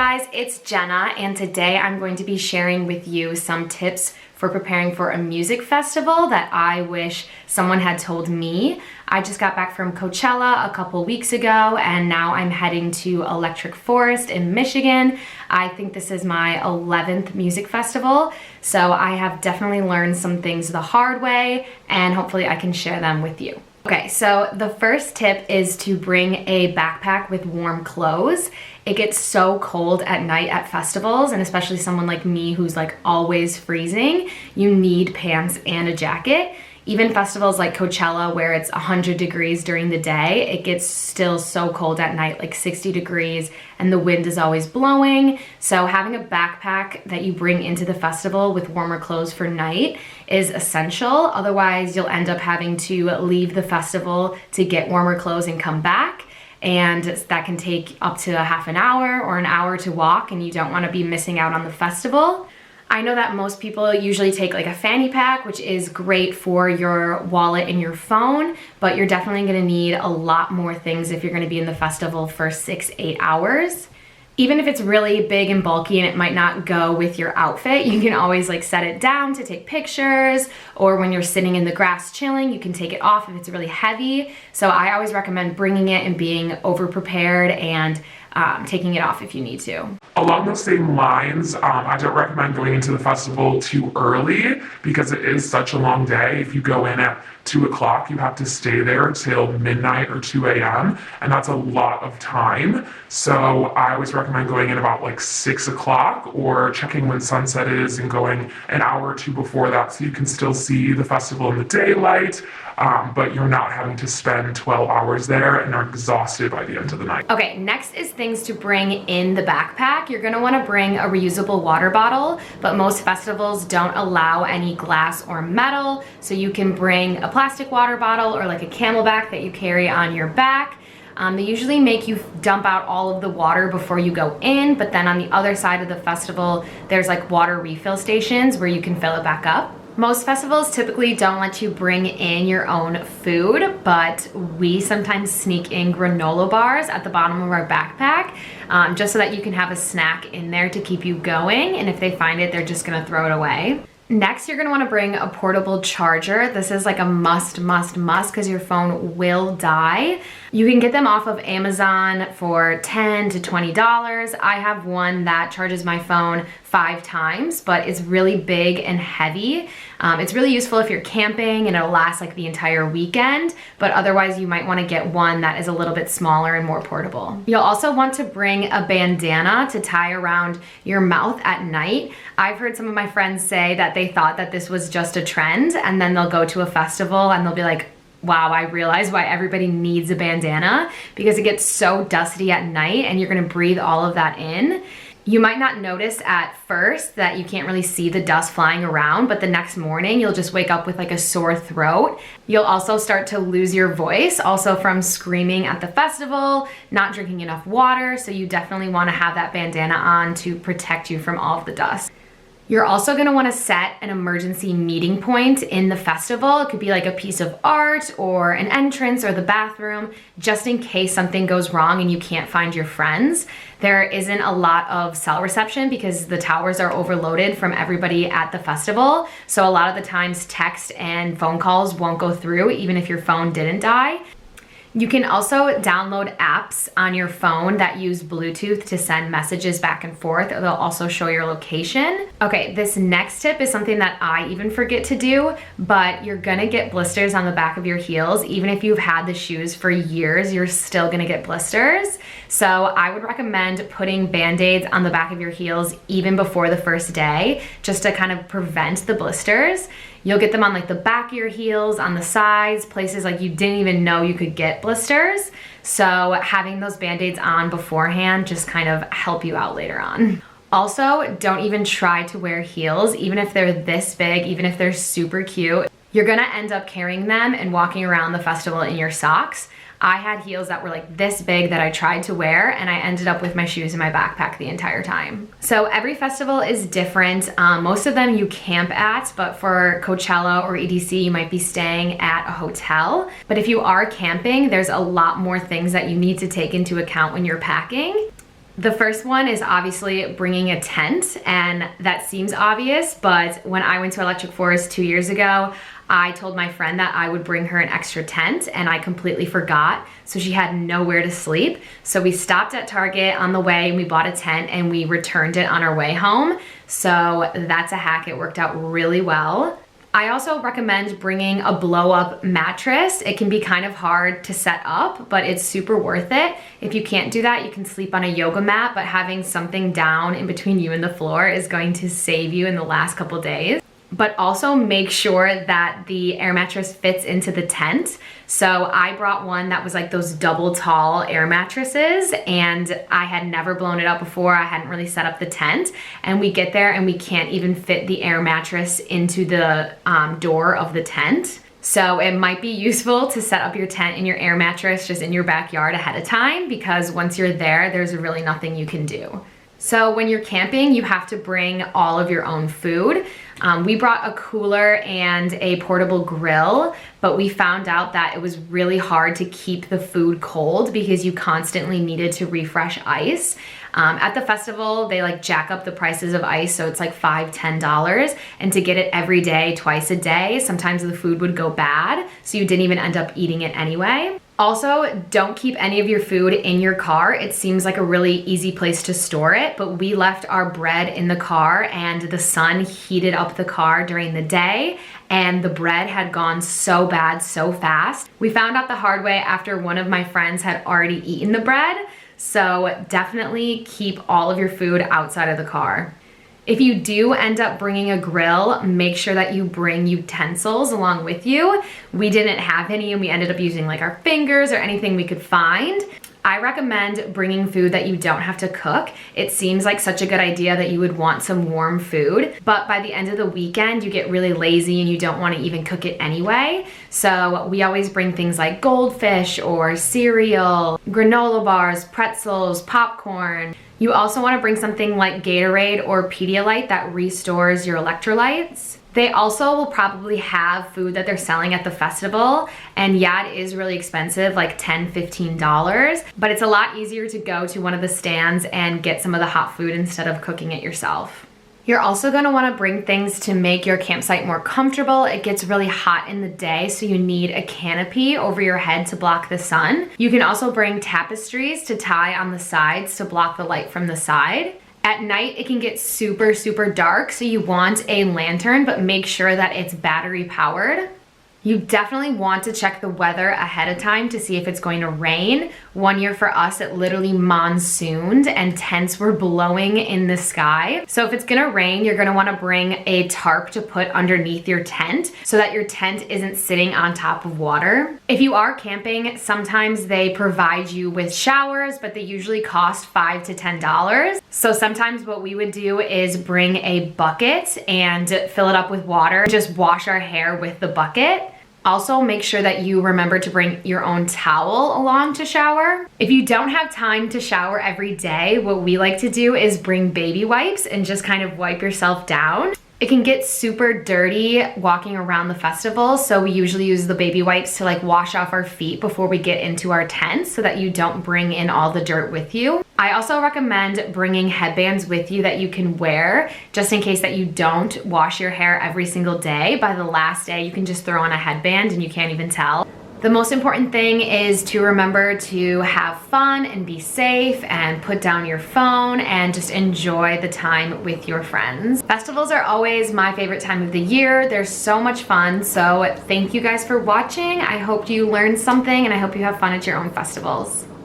guys, it's Jenna, and today I'm going to be sharing with you some tips for preparing for a music festival that I wish someone had told me. I just got back from Coachella a couple weeks ago, and now I'm heading to Electric Forest in Michigan. I think this is my 11th music festival, so I have definitely learned some things the hard way, and hopefully I can share them with you. Okay, so the first tip is to bring a backpack with warm clothes. It gets so cold at night at festivals, and especially someone like me who's like always freezing, you need pants and a jacket. Even festivals like Coachella where it's 100 degrees during the day, it gets still so cold at night, like 60 degrees, and the wind is always blowing. So having a backpack that you bring into the festival with warmer clothes for night is essential. Otherwise, you'll end up having to leave the festival to get warmer clothes and come back. And that can take up to a half an hour or an hour to walk, and you don't want to be missing out on the festival. I know that most people usually take like a fanny pack, which is great for your wallet and your phone, but you're definitely gonna need a lot more things if you're gonna be in the festival for 6-8 hours. Even if it's really big and bulky and it might not go with your outfit, you can always like set it down to take pictures, or when you're sitting in the grass chilling, you can take it off if it's really heavy. So I always recommend bringing it and being over prepared and taking it off if you need to. Along those same lines, I don't recommend going into the festival too early because it is such a long day. If you go in at 2 o'clock, you have to stay there till midnight or 2 a.m. and that's a lot of time. So I always recommend going in about like 6 o'clock or checking when sunset is and going an hour or two before that so you can still see the festival in the daylight, but you're not having to spend 12 hours there and are exhausted by the end of the night. Okay, next is things to bring in the backpack. You're gonna wanna bring a reusable water bottle, but most festivals don't allow any glass or metal, so you can bring a plastic water bottle or like a Camelback that you carry on your back. They usually make you dump out all of the water before you go in, but then on the other side of the festival, there's like water refill stations where you can fill it back up. Most festivals typically don't let you bring in your own food, but we sometimes sneak in granola bars at the bottom of our backpack, just so that you can have a snack in there to keep you going, and if they find it, they're just gonna throw it away. Next, you're gonna wanna bring a portable charger. This is like a must because your phone will die. You can get them off of Amazon for $10 to $20. I have one that charges my phone 5 times, but it's really big and heavy. It's really useful if you're camping and it'll last like the entire weekend, but otherwise you might wanna get one that is a little bit smaller and more portable. You'll also want to bring a bandana to tie around your mouth at night. I've heard some of my friends say that they thought that this was just a trend, and then they'll go to a festival and they'll be like, wow, I realize why everybody needs a bandana, because it gets so dusty at night and you're gonna breathe all of that in. You might not notice at first that you can't really see the dust flying around, but the next morning you'll just wake up with like a sore throat. You'll also start to lose your voice, also from screaming at the festival, not drinking enough water, so you definitely wanna have that bandana on to protect you from all of the dust. You're also gonna wanna set an emergency meeting point in the festival. It could be like a piece of art or an entrance or the bathroom, just in case something goes wrong and you can't find your friends. There isn't a lot of cell reception because the towers are overloaded from everybody at the festival. So a lot of the times text and phone calls won't go through even if your phone didn't die. You can also download apps on your phone that use Bluetooth to send messages back and forth. They'll also show your location. Okay, this next tip is something that I even forget to do, but you're gonna get blisters on the back of your heels. Even if you've had the shoes for years, you're still gonna get blisters. So I would recommend putting Band-Aids on the back of your heels even before the first day, just to kind of prevent the blisters. You'll get them on like the back of your heels, on the sides, places like you didn't even know you could get blisters. So having those Band-Aids on beforehand just kind of help you out later on. Also, don't even try to wear heels, even if they're this big, even if they're super cute. You're gonna end up carrying them and walking around the festival in your socks. I had heels that were like this big that I tried to wear, and I ended up with my shoes in my backpack the entire time. So every festival is different. Most of them you camp at, but for Coachella or EDC, you might be staying at a hotel. But if you are camping, there's a lot more things that you need to take into account when you're packing. The first one is obviously bringing a tent, and that seems obvious, but when I went to Electric Forest 2 years ago, I told my friend that I would bring her an extra tent, and I completely forgot, so she had nowhere to sleep. So we stopped at Target on the way, and we bought a tent, and we returned it on our way home. So that's a hack. It worked out really well. I also recommend bringing a blow-up mattress. It can be kind of hard to set up, but it's super worth it. If you can't do that, you can sleep on a yoga mat, but having something down in between you and the floor is going to save you in the last couple days. But also make sure that the air mattress fits into the tent. So I brought one that was like those double tall air mattresses, and I had never blown it up before. I hadn't really set up the tent, and we get there and we can't even fit the air mattress into the door of the tent. So it might be useful to set up your tent and your air mattress just in your backyard ahead of time, because once you're there, there's really nothing you can do. So when you're camping, you have to bring all of your own food. We brought a cooler and a portable grill, but we found out that it was really hard to keep the food cold because you constantly needed to refresh ice. At the festival, they like jack up the prices of ice, so it's like $5, $10, and to get it every day, twice a day, sometimes the food would go bad, so you didn't even end up eating it anyway. Also, don't keep any of your food in your car. It seems like a really easy place to store it, but we left our bread in the car and the sun heated up the car during the day, and the bread had gone so bad so fast. We found out the hard way after one of my friends had already eaten the bread, so definitely keep all of your food outside of the car. If you do end up bringing a grill, make sure that you bring utensils along with you. We didn't have any, and we ended up using like our fingers or anything we could find. I recommend bringing food that you don't have to cook. It seems like such a good idea that you would want some warm food, but by the end of the weekend, you get really lazy and you don't want to even cook it anyway. So we always bring things like goldfish or cereal, granola bars, pretzels, popcorn. You also want to bring something like Gatorade or Pedialyte that restores your electrolytes. They also will probably have food that they're selling at the festival, and yeah, it is really expensive, like $10, $15, but it's a lot easier to go to one of the stands and get some of the hot food instead of cooking it yourself. You're also going to want to bring things to make your campsite more comfortable. It gets really hot in the day, so you need a canopy over your head to block the sun. You can also bring tapestries to tie on the sides to block the light from the side. At night, it can get super, super dark, so you want a lantern, but make sure that it's battery powered. You definitely want to check the weather ahead of time to see if it's going to rain. One year for us, it literally monsooned and tents were blowing in the sky. So if it's gonna rain, you're gonna wanna bring a tarp to put underneath your tent so that your tent isn't sitting on top of water. If you are camping, sometimes they provide you with showers, but they usually cost $5 to $10. So sometimes what we would do is bring a bucket and fill it up with water, just wash our hair with the bucket. Also, make sure that you remember to bring your own towel along to shower. If you don't have time to shower every day, what we like to do is bring baby wipes and just kind of wipe yourself down. It can get super dirty walking around the festival, so we usually use the baby wipes to like wash off our feet before we get into our tents so that you don't bring in all the dirt with you. I also recommend bringing headbands with you that you can wear just in case that you don't wash your hair every single day. By the last day, you can just throw on a headband and you can't even tell. The most important thing is to remember to have fun and be safe and put down your phone and just enjoy the time with your friends. Festivals are always my favorite time of the year. They're so much fun. So thank you guys for watching. I hope you learned something and I hope you have fun at your own festivals.